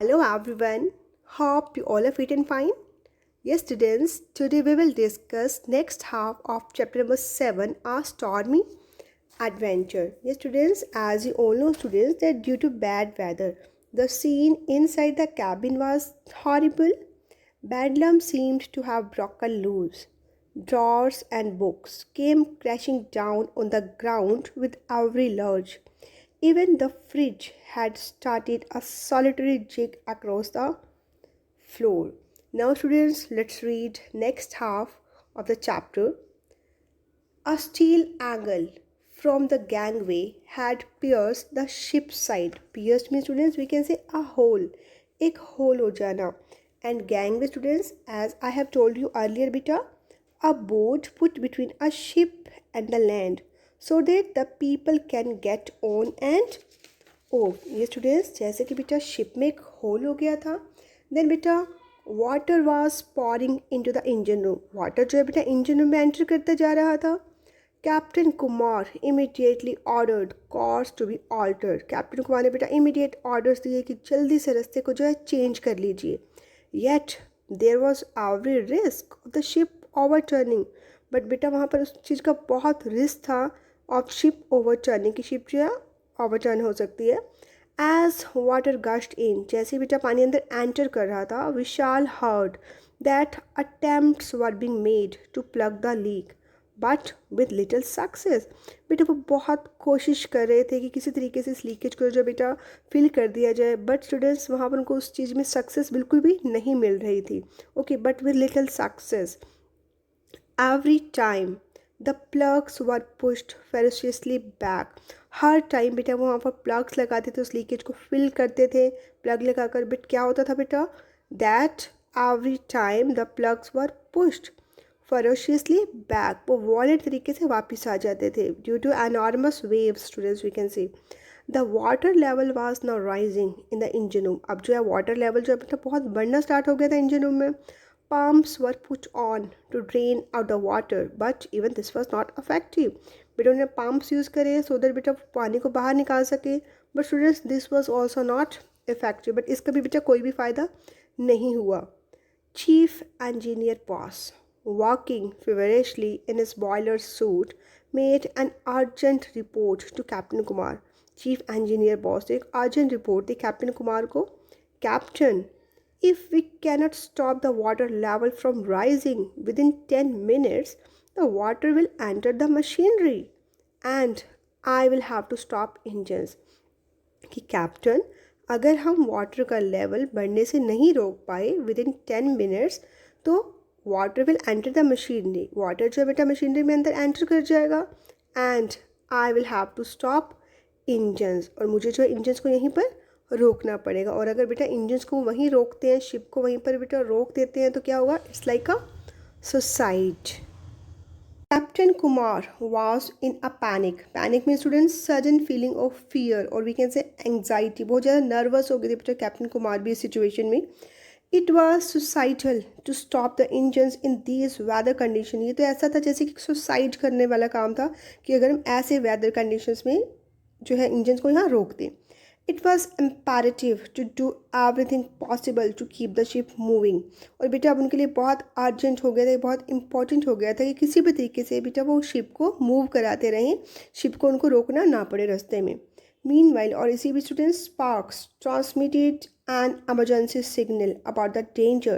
Hello everyone, hope you all are fit and fine. Yes students, today we will discuss next half of chapter number 7, our stormy adventure. Yes students, as you all know students that due to bad weather, the scene inside the cabin was horrible. Bedlam seemed to have broken loose. Drawers and books came crashing down on the ground with every lurch. Even the fridge had started a solitary jig across the floor. Now, students, let's read next half of the chapter. A steel angle from the gangway had pierced the ship's side. Pierced means students we can say a hole. एक hole हो जाना. And gangway students, as I have told you earlier beta, a boat put between a ship and the land so that the people can get on and ये students जैसे कि बेटा ship में एक whole हो गया था. देन बेटा water was pouring into the engine room. Water जो है बेटा इंजन रूम में एंटर करता जा रहा था. Captain Kumar immediately ordered course to be altered. Captain Kumar ने बेटा इमीडिएट ऑर्डर्स दिए कि जल्दी से रास्ते को जो है चेंज कर लीजिए. Yet there was every risk of the ship overturning. But बेटा वहाँ पर उस चीज़ का बहुत रिस्क था ऑफ शिप ओवरटर्निंग की. शिप जो है ओवरटर्न हो सकती है. एज वाटर गश्ड इन, जैसे बेटा पानी अंदर एंटर कर रहा था, Vishal heard that attempts were being made to plug the leak but with little success. बेटा वो बहुत कोशिश कर रहे थे कि किसी तरीके से इस लीकेज को जो बेटा फिल कर दिया जाए. बट स्टूडेंट्स वहाँ पर उनको उस चीज़ में सक्सेस बिल्कुल भी नहीं मिल रही थी. Okay, but with little success. Every time the plugs were pushed ferociously back. Her time बेटा वो वहाँ पर प्लग्स लगाते थे, उस लीकेज को फिल करते थे प्लग लगाकर. बट क्या होता था बेटा, that every time the plugs were pushed ferociously back, वो वॉलेट तरीके से वापस आ जाते थे due to enormous waves. Students we can see the water level was now rising in the engine room. अब जो है वाटर लेवल जो है बेटा बहुत बढ़ना स्टार्ट हो गया था इंजन रूम में. Pumps were put on to drain out the water, but even this was not effective. बेटा उन्होंने pumps यूज़ करे so that बेटा पानी को बाहर निकाल सके. But students, this was also not effective. But इसका भी बेटा कोई भी फ़ायदा नहीं हुआ. Chief Engineer Boss, walking feverishly in his boiler suit, made an urgent report to Captain Kumar. Chief Engineer Boss एक urgent report दी Captain कुमार को. Captain, if we cannot stop the water level from rising within 10 minutes, the water will enter the machinery and I will have to stop engines. कि captain, अगर हम water का level बढ़ने से नहीं रोक पाए विद इन 10 मिनट्स तो water will enter the machinery. Water जो है बेटा मशीनरी में अंदर एंटर कर जाएगा and I will have to stop engines. और मुझे जो है इंजन्स को यहीं पर रोकना पड़ेगा. और अगर बेटा इंजन्स को वहीं रोकते हैं, शिप को वहीं पर बेटा रोक देते हैं तो क्या होगा, it's like a suicide. Captain Kumar was in a panic. Panic में students sudden feeling of fear और वी कैन से एंग्जाइटी. बहुत ज़्यादा नर्वस हो गए थे बेटा कैप्टन कुमार भी इस सिचुएशन में. It was suicidal to stop the engines in these weather condition. ये तो ऐसा था जैसे कि सुसाइड करने वाला काम था कि अगर हम ऐसे वेदर कंडीशंस में जो है इंजन्स को यहाँ रोक दें. It was imperative to do everything possible to keep the ship moving. और बेटा अब उनके लिए बहुत अर्जेंट हो गया था, बहुत इंपॉर्टेंट हो गया था कि किसी भी तरीके से बेटा वो शिप को मूव कराते रहें, शिप को उनको रोकना ना पड़े रास्ते में. Meanwhile, और इसी बीच student sparks transmitted an emergency signal about the danger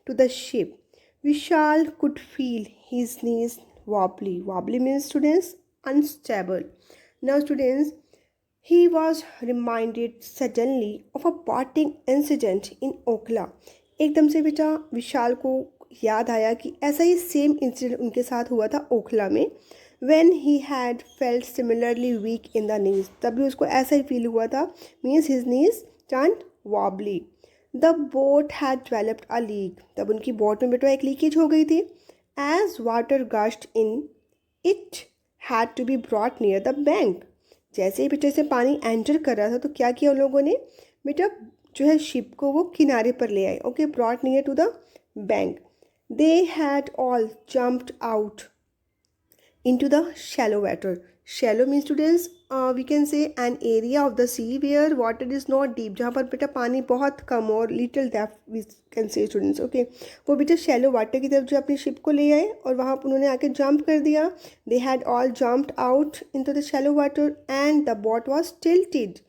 to the ship. Vishal could feel his knees wobbly. Wobbly means students unstable. Now students, he was reminded suddenly of a boating incident in Okla. एकदम से बेटा विशाल को याद आया कि ऐसा ही same incident उनके साथ हुआ था ओखला में. when he had felt similarly weak in the knees. तभी उसको ऐसा ही फील हुआ था, means his knees turned wobbly. The boat had developed a leak. तब उनकी बोट में बेटा एक लीकेज हो गई थी. As water gushed in, it had to be brought near the bank. जैसे ही बेटा से पानी एंटर कर रहा था तो क्या किया उन लोगों ने, बेटा जो है शिप को वो किनारे पर ले आए. Okay, brought near to the bank. They had all jumped out into the shallow water. Shallow mean students we can say an area of the sea where water is not deep, जहाँ पर बेटा पानी बहुत कम हो और little depth we can say students. Okay, वो बेटा शैलो वाटर की तरफ जो अपनी शिप को ले आए और वहाँ पर उन्होंने आके जंप कर दिया। They had all jumped out into the shallow water and the boat was tilted.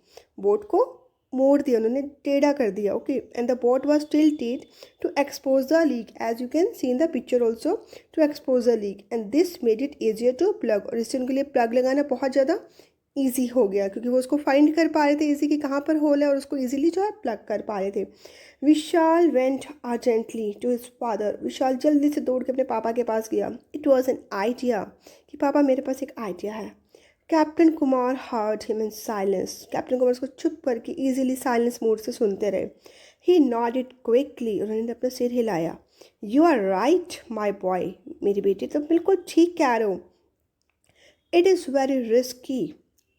Boat को मोड़ दिया उन्होंने, टेढ़ा कर दिया। Okay, and the boat was tilted to expose the leak, as you can see in the picture also, to expose the leak and this made it easier to plug. और इससे उनके लिए प्लग लगाना बहुत ज़्यादा ईजी हो गया, क्योंकि वो उसको फाइंड कर पा रहे थे ईजी कि कहाँ पर होल है, और उसको ईजिली जो है प्लग कर पा रहे थे। Vishal went urgently to his father. Vishal जल्दी से दौड़ के अपने पापा के पास गया। इट वॉज एन आइडिया, कि पापा मेरे पास एक आइडिया है। Captain Kumar heard him in silence. Captain Kumar उसको चुप करके इजीली साइलेंस मोड से सुनते रहे। ही नॉडेड क्विकली, उन्होंने अपना सिर हिलाया। You are right my boy, मेरी बेटी तो बिल्कुल ठीक कह रहे हो। It is very risky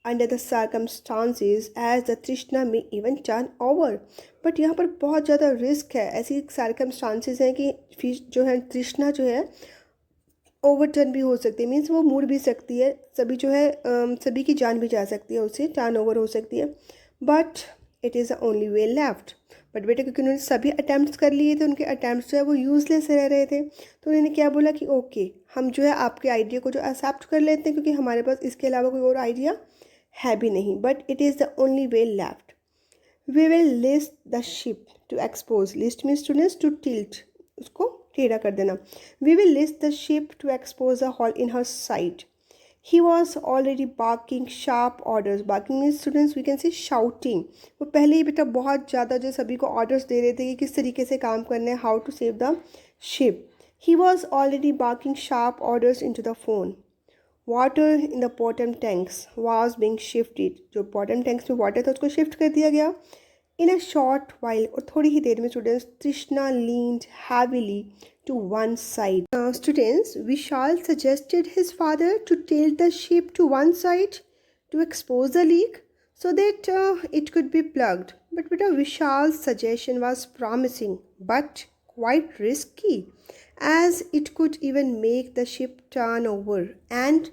under the circumstances as the तृष्णा में इवन टर्न ओवर। बट यहाँ पर बहुत ज़्यादा रिस्क है, ऐसी सर्कमस्टांसिस हैं कि फिश जो है तृष्णा जो है ओवरटर्न भी हो सकती है, मीन्स वो मुड़ भी सकती है, सभी जो है सभी की जान भी जा सकती है, उससे टर्न ओवर हो सकती है। But it is the only way left. But बेटे क्योंकि उन्होंने सभी अटैम्प्ट्स कर लिए थे, उनके अटैम्प्ट्स जो है वो यूज़लेस रह रहे थे, तो उन्होंने क्या बोला कि ओके हम जो है आपके आइडिया को जो एक्सेप्ट कर लेते हैं, क्योंकि हमारे पास इसके अलावा कोई और आइडिया है भी नहीं। But it is the only way left. We will list the ship to expose. List में स्टूडेंट्स टू टिल्ट, उसको टेढ़ा कर देना। We will list the ship to expose the hull in her side. He was already barking sharp orders. Barking means students we can say shouting. वो पहले ही बेटा बहुत ज़्यादा जो सभी को ऑर्डर्स दे रहे थे कि किस तरीके से काम करना है, how to save the ship. He was already barking sharp orders into the phone. Water in the bottom tanks was being shifted. जो बॉटम टैंक्स में वाटर था उसको शिफ्ट कर दिया गया। इन अ शॉर्ट वाइल, और थोड़ी ही देर में स्टूडेंट्स, तृष्णा leaned heavily to one side. Students, Vishal suggested his father to tilt the ship to one side to expose the leak so that it could be plugged. But Vishal's suggestion was promising but quite risky, as it could even make the ship turn over and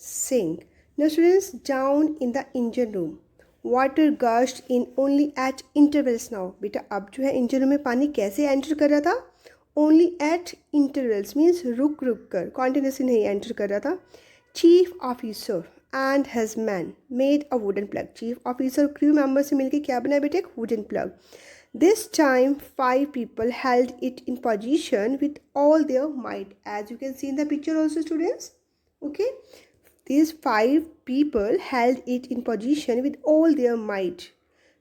sink. Now students, down in the engine room, water gushed in only at intervals. Now बेटा अब जो है engine room में पानी कैसे enter कर रहा था, ओनली एट इंटरवल्स मीन्स रुक रुक कर, कॉन्टिन्यूसली नहीं एंटर कर रहा था। Chief officer and his man made a wooden plug. Chief officer crew member से मिलकर क्या बनाया बेटा, एक wooden plug. This time 5 people held it in position with all their might, as you can see in the picture also students. Okay, these 5 people held it in position with all their might.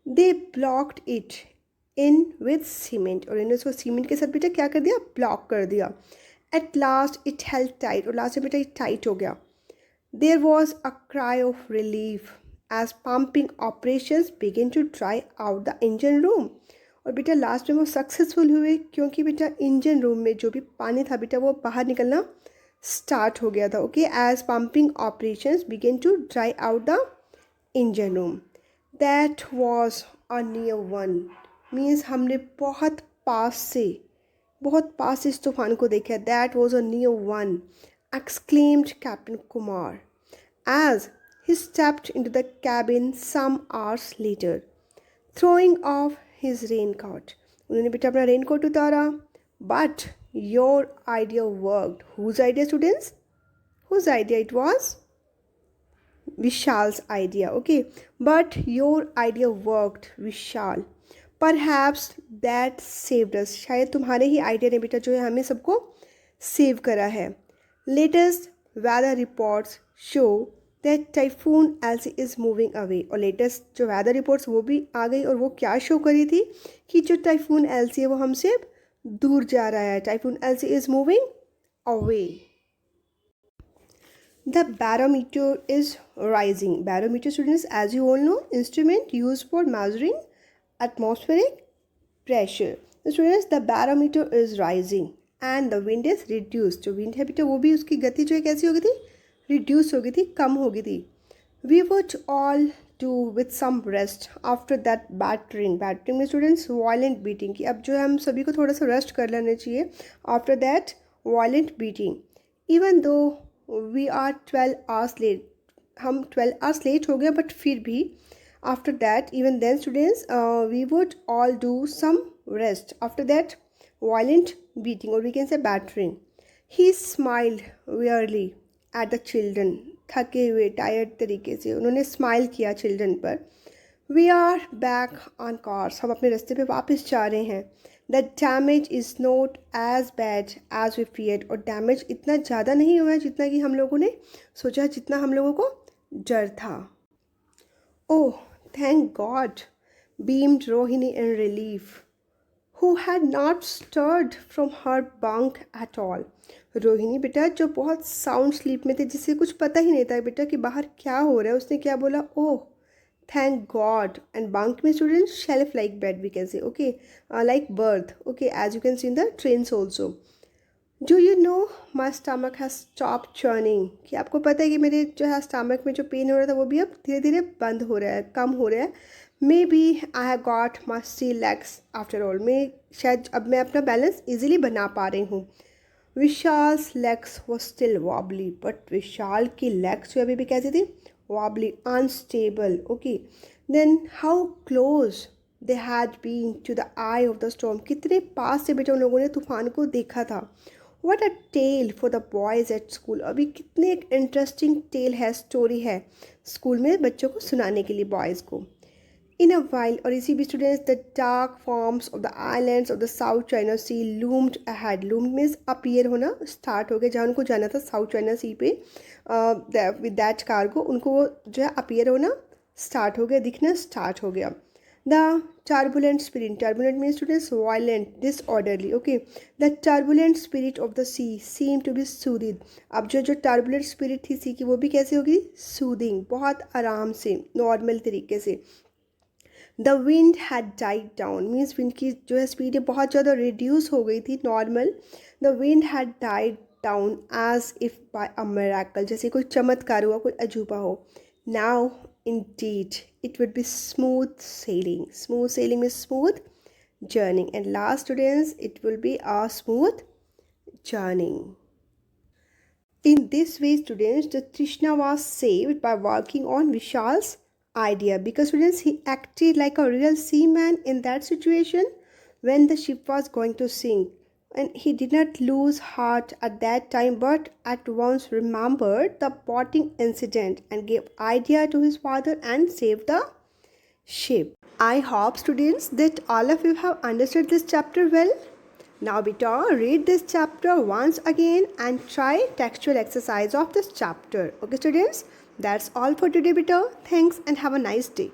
They blocked it in with cement, और इन्होंने उसको cement के साथ बेटा क्या कर दिया, block कर दिया। At last it held tight, और लास्ट में बेटा टाइट हो गया। There was a cry of relief as pumping operations began to dry out the engine room. और बेटा लास्ट में वो सक्सेसफुल हुए, क्योंकि बेटा इंजन रूम में जो भी पानी था बेटा वो बाहर निकलना स्टार्ट हो गया था। Okay, as pumping operations began to dry out the engine room. That was a near one, means हमने बहुत पास से इस तूफान को देखा। That was a near one, exclaimed captain Kumar as he stepped into the cabin some hours later, throwing off his raincoat. उन्होंने बेटा अपना रेनकोट उतारा। But your idea worked. Whose idea, students? Whose idea it was? Vishal's idea. Okay, but your idea worked, Vishal. Perhaps that saved us. शायद तुम्हारे ही idea ने बेटा जो है हमें सबको सेव करा है। Latest weather reports show that typhoon Elsie is moving away. और लेटेस्ट जो वेदर रिपोर्ट्स वो भी आ गई, और वो क्या शो करी थी कि जो टाइफून एल्सी है वो हमसे दूर जा रहा है। Typhoon Elsie is moving away. The barometer is rising. Barometer students as you all know instrument use for measuring atmospheric pressure. Students the barometer is rising and the wind is reduce. जो wind है बेटा वो भी उसकी गति जो है कैसी हो गई थी, रिड्यूस हो गई थी, कम हो गई थी। We would all do with some rest after that battering में students violent beating, कि अब जो है हम सभी को थोड़ा सा रेस्ट कर लेना चाहिए after that violent beating, even though we are 12 hours late। हम 12 आवर्स लेट हो गए, बट फिर भी after that, even then students, we would all do some rest. After that, violent beating, or we can say battering. He smiled wearily at the children. थके हुए tired तरीके से उन्होंने स्माइल किया चिल्ड्रन पर. We are back on course, हम अपने रास्ते पे वापस जा रहे हैं. The damage is not as bad as we feared, और डैमेज इतना ज़्यादा नहीं हुआ है जितना कि हम लोगों ने सोचा, जितना हम लोगों को डर था. ओह, thank God, beamed Rohini in relief, who had not stirred from her bunk at all. Rohini बेटा जो बहुत साउंड स्लीप में थे, जिसे कुछ पता ही नहीं था बेटा कि बाहर क्या हो रहा है, उसने क्या बोला? Oh, thank god. And bunk में students shelf like bed we can say, okay, like berth, okay, as you can see in the trains also. Do you know my stomach has stop churning, कि आपको पता है कि मेरे जो है stomach में जो पेन हो रहा था वो भी अब धीरे धीरे बंद हो रहा है, कम हो रहा है. May be I have got my steel legs after all, मैं शायद अब मैं अपना बैलेंस इजीली बना पा रही हूँ. विशाल्स लेग्स वो स्टिल वॉबली, बट विशाल की लेग्स जो अभी भी कैसी थी? Wobbly, unstable. Okay, then how close they had been to the eye of the storm, कितने पास से बेटा उन लोगों ने तूफान को देखा था. What a tale for the boys at school. अभी कितने एक इंटरेस्टिंग टेल है, स्टोरी है स्कूल में बच्चों को सुनाने के लिए, बॉयज़ को. इन अ वाइल, और इसी भी students, the dark forms of the islands of the South China Sea loomed ahead. Loomed means appear होना स्टार्ट हो गया. जहाँ उनको जाना था साउथ चाइना सी पे विद दैट कार्गो, उनको वो जो है अपीयर होना स्टार्ट हो गया, दिखना स्टार्ट हो गया. The turbulent spirit, turbulent means students violent, disorderly. Okay, the turbulent spirit of the sea seemed to be soothed. अब जो turbulent spirit थी सी की, वो भी कैसे होगी? Soothing, बहुत आराम से, नॉर्मल तरीके से. The wind had died down, means wind की जो है स्पीड है बहुत ज़्यादा रिड्यूस हो गई थी, normal. The wind had died down as if by a miracle, जैसे कोई चमत्कार हुआ, कोई अजूबा हो. Now indeed it would be smooth sailing. Smooth sailing means smooth journey, and last students, it will be a smooth journey. In this way students, the Trishna was saved by working on Vishal's idea, because students, he acted like a real seaman in that situation when the ship was going to sink. And he did not lose heart at that time, but at once remembered the boating incident and gave idea to his father and saved the ship. I hope students that all of you have understood this chapter well. Now beta, read this chapter once again and try textual exercise of this chapter. Okay students, that's all for today beta. Thanks and have a nice day.